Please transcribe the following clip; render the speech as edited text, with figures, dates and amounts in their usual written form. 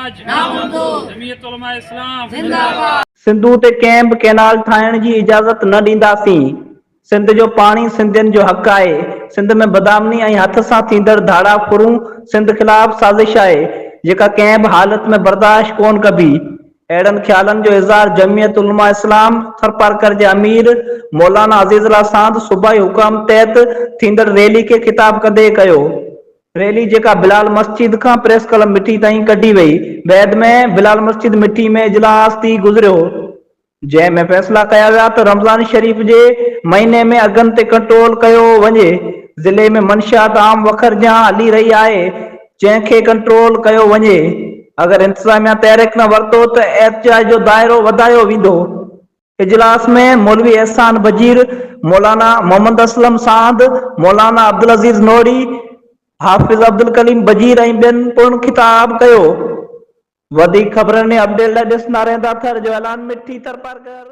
एतराज जमीयत उलमा इस्लाम जिंदाबाद। सिंधु ते कैंप कैनाल ठाहिण जी इजाज़त न ॾींदासीं। सिंध जो पाणी सिंधियुनि जो हक़ आहे। सिंध में बदनामी ऐं हथ सां थींदड़ धाड़ा फुरूं सिंध ख़िलाफ़ साज़िश आहे जेका कंहिं बि हालत में बर्दाश्त कोन कबी। अहिड़नि ख़्यालनि जो इज़हार जमीयत उलमा इस्लाम थरपारकर जे अमीर मौलाना अज़ीज़ुल्लाह साद सूबाई हुकाम तहत थींदड़ रैली खे ख़िताब कंदे कयो। रैली जेका बिलाल मस्जिद खां प्रेस क्लब मिठी ताईं कढी वई, बैदि में बिलाल मस्जिद मिठी में इजलास थी गुज़रियो, जंहिं में फ़ैसिला कया विया त रमज़ान शरीफ़ जे महीने में अघनि ते कंट्रोल कयो वञे। ज़िले में मंशियात आम वखरजां हली रही आहे, जंहिंखे कंट्रोल कयो वञे। अगरि इंतिज़ामिया तहरीक न वरितो त एहतिजाज जो दाइरो वधायो वेंदो। इजलास में मौलवी एहसान बजीर, मौलाना मोहम्मद असलम साद, मौलाना अब्दुल अज़ीज़ नोरी, हाफ़िज़ अब्दुल कलीम बजीर ऐं ॿियनि पिणु ख़िताब कयो। वधीक ख़बरनि ऐं अपडेट लाइ ॾिसंदा रहंदा थर जो ऐलान मिठी तरपारकर।